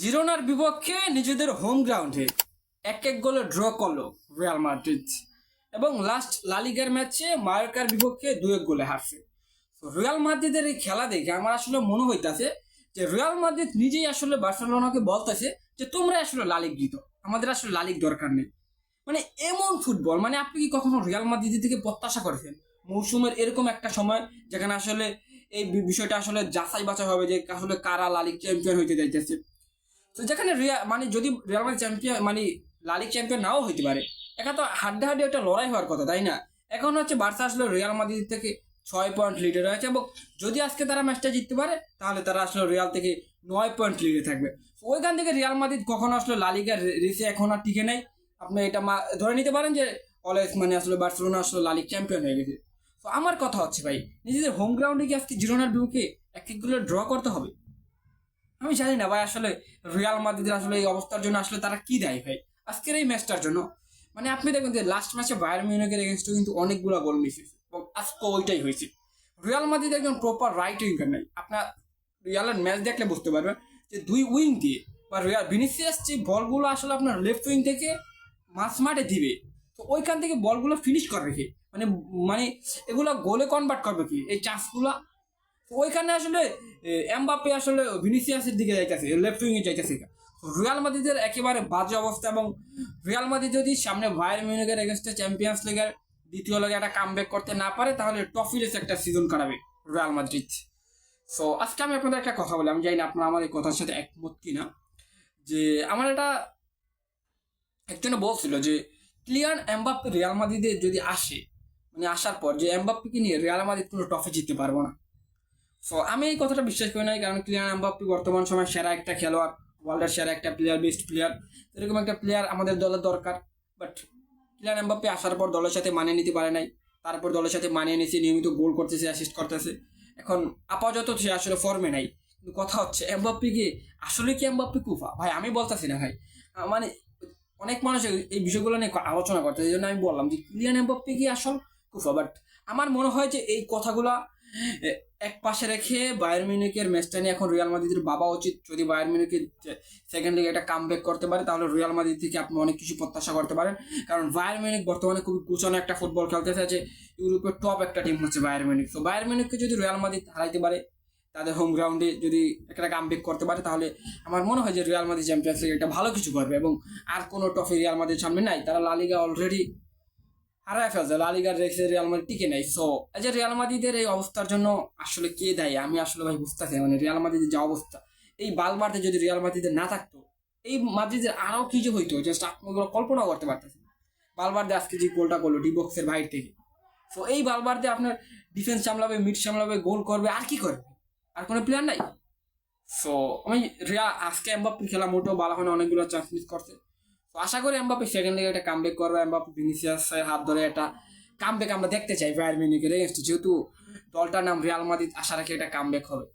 জিরোনার বিপক্ষে নিজেদের হোম গ্রাউন্ডে 1-1 গোলে ড্র করলো রিয়াল মাদ্রিদ এবং লাস্ট লালিগার ম্যাচে মায়োর্কার বিপক্ষে 2-1 গোলে হারছে। তো রিয়াল মাদ্রিদের এই খেলা দেখে আমার আসলে মনে হইতাছে যে রিয়াল মাদ্রিদ নিজেই আসলে বার্সেলোনাকে বলতেছে যে তোমরা আসলে লালিগ জিতো, আমাদের আসলে লালিগ দরকার নেই। মানে এমন ফুটবল, মানে আপনি কি কখনো রিয়াল মাদ্রিদ থেকে প্রত্যাশা করেছেন মৌসুমের এরকম একটা সময় যেখানে আসলে এই বিষয়টা আসলে যাচাই বাছাই হবে যে আসলে কারা লালিগ চ্যাম্পিয়ন হইতে যাইতেছে? তো যেখানে মানে যদি রিয়াল মাদ্রিদ চ্যাম্পিয়ন মানে লালিগ চ্যাম্পিয়ন নাও হইতে পারে, এখন তো হাড্ডাহাড্ডি একটা লড়াই হওয়ার কথা, তাই না? এখন হচ্ছে বার্সা আসলে রিয়াল মাদ্রিদ থেকে 6 পয়েন্ট লিডে রয়েছে এবং যদি আজকে তারা ম্যাচটা জিততে পারে তাহলে তারা আসলে রিয়াল থেকে 9 পয়েন্ট লিডে থাকবে। ওইখান থেকে রিয়াল মাদ্রিদ কখনো আসলে লালিগার রেসে এখন আর টিকে নেই। আপনি এটা ধরে নিতে পারেন যে অলওয়েজ মানে আসলে বার্সেলোনা আসলে লালিগ চ্যাম্পিয়ন হয়ে গেছে। তো আমার কথা হচ্ছে ভাই, নিজেদের হোম গ্রাউন্ডে কি আজকে জিরোনার বিপক্ষে 1-1 গোলে ড্র করতে হবে? আমি জানি না ভাই, আসলে রিয়াল মাদ্রিদের আসলে এই অবস্থার জন্য আসলে তারা কি দেয় ভাই আজকের এই ম্যাচটার জন্য। মানে আপনি দেখবেন যে লাস্ট ম্যাচে বায়ার মিউনিখের এগেনস্টে কিন্তু অনেকগুলো গোল মিস হয়েছে এবং আজকে ওইটাই হয়েছে। রিয়াল মাদ্রিদ একজন প্রপার রাইট উইঙ্গার নাই। আপনার রিয়ালের ম্যাচ দেখলে বুঝতে পারবেন যে দুই উইং দিয়ে বা রিয়াল ভিনিসিয়াস যে বলগুলো আসলে আপনার লেফট উইং থেকে মাঝ মাঠে দিবে, তো ওইখান থেকে বলগুলো ফিনিশ করবে কি, মানে মানে এগুলো গোলে কনভার্ট করবে কি এই চান্সগুলো? ওইখানে আসলে এমবাপ্পে আসলে ভিনিসিয়াসের দিকে যাইতেছে, লেফট উইংয়ে যাইতেছে। রিয়াল মাদ্রিদের একেবারে বাজে অবস্থা এবং রিয়াল মাদ্রিদ যদি সামনে বায়ার মিউনিখের এগেনস্টে চ্যাম্পিয়ন্স লিগের দ্বিতীয় লেগে একটা কামব্যাক করতে না পারে তাহলে ট্রফিলেস একটা সিজন কাটাবে রিয়াল মাদ্রিদ। সো আজকে আমি আপনাদের একটা কথা বলি, আমি জানি না আপনারা আমার এই কথার সাথে একমত কিনা, যে আমার এটা একজনে বলছিল যে ক্লিয়ান এমবাপ্পে রিয়াল মাদ্রিদে যদি আসে, মানে আসার পর যে এমবাপ্পেকে নিয়ে রিয়াল মাদ্রিদ কোনো ট্রফি জিততে পারবো না। সো আমি এই কথাটা বিশ্বাস করি নাই, কারণ ক্লিয়ান এমবাপ্পে বর্তমান সময় সেরা একটা খেলোয়াড়, ওয়ার্ল্ডের সেরা একটা প্লেয়ার, বেস্ট প্লেয়ার। এরকম একটা প্লেয়ার আমাদের দলের দরকার। বাট ক্লিয়ান এমবাপ্পে আসার পর দলের সাথে মানিয়ে নিতে পারে নাই, তারপর দলের সাথে মানিয়ে নিয়েছে, নিয়মিত গোল করতেছে, অ্যাসিস্ট করতেছে। এখন আপাতত সে আসলে ফর্মে নাই। কিন্তু কথা হচ্ছে এমবাপ্পে কি আসলে কি এমবাপ্পে কুফা ভাই? আমি বলতেছি না ভাই, মানে অনেক মানুষ এই বিষয়গুলো নিয়ে আলোচনা করতে, এই জন্য আমি বললাম যে ক্লিয়ান এমবাপ্পে কি আসল কুফা। বাট আমার মনে হয় যে এই কথাগুলা এক পাশে রেখে বায়ার মিউনিখের ম্যাচটা নিয়ে এখন রিয়াল মাদ্রিদের ভাবা উচিত। যদি বায়ার মিউনিখের সেকেন্ড লিগে একটা কামব্যাক করতে পারে তাহলে রিয়াল মাদ্রিদ থেকে আপনি অনেক কিছু প্রত্যাশা করতে পারেন। কারণ বায়ার মিউনিখ বর্তমানে খুবই গুছানো একটা ফুটবল খেলতেছে, যে ইউরোপের টপ একটা টিম হচ্ছে বায়ার মিউনিখ। তো বায়ার মিউনিখকে যদি রিয়াল মাদ্রিদ হারাইতে পারে, তাদের হোম গ্রাউন্ডে যদি একটা কামব্যাক করতে পারে, তাহলে আমার মনে হয় যে রিয়াল মাদ্রিদ চ্যাম্পিয়ন্স লিগে একটা ভালো কিছু করবে এবং আর কোনো ট্রফি রিয়াল মাদ্রিদ সামনে নাই। তারা লা লিগা অলরেডি হারায় ফেলছে, লা লিগার রেসে রিয়াল মাদ্রিদ টিকে নাই। সো এই যে রিয়াল মাদ্রিদের এই অবস্থার জন্য আসলে কে দায়ী আমি আসলে ভাই বুঝতেছি। মানে রিয়াল মাদ্রিদের যে অবস্থা, এই বালবার্তে যদি রিয়াল মাদ্রিদের না থাকতো, এই মাদ্রিদের আরো কি যে হইতো জাস্ট আপনি ওগুলো কল্পনাও করতে পারতেছেন। বালবার্দে আজকে যে গোলটা করলো ডি বক্সের বাইরে থেকে, সো এই বালবার্দে আপনার ডিফেন্স সামলাবে, মিড সামলাবে, গোল করবে, আর কি করবে? আর কোনো প্লেয়ার নাই। সো আমি আজকে এমবাপ্পে খেলা মোটেও ভালো হয় না, অনেকগুলো চান্স মিস করছে। তো আশা করি এমবাপ্পে সেকেন্ড লিগে একটা কামব্যাক করবে, এমবাপ্পে ভিনিসিয়াসের হাত ধরে একটা কামব্যাক আমরা দেখতে চাই বায়ার মিউনিখের এগেইনস্টে, যেহেতু দলটার নাম রিয়াল মাদ্রিদ। আশা রাখি একটা কামব্যাক হবে।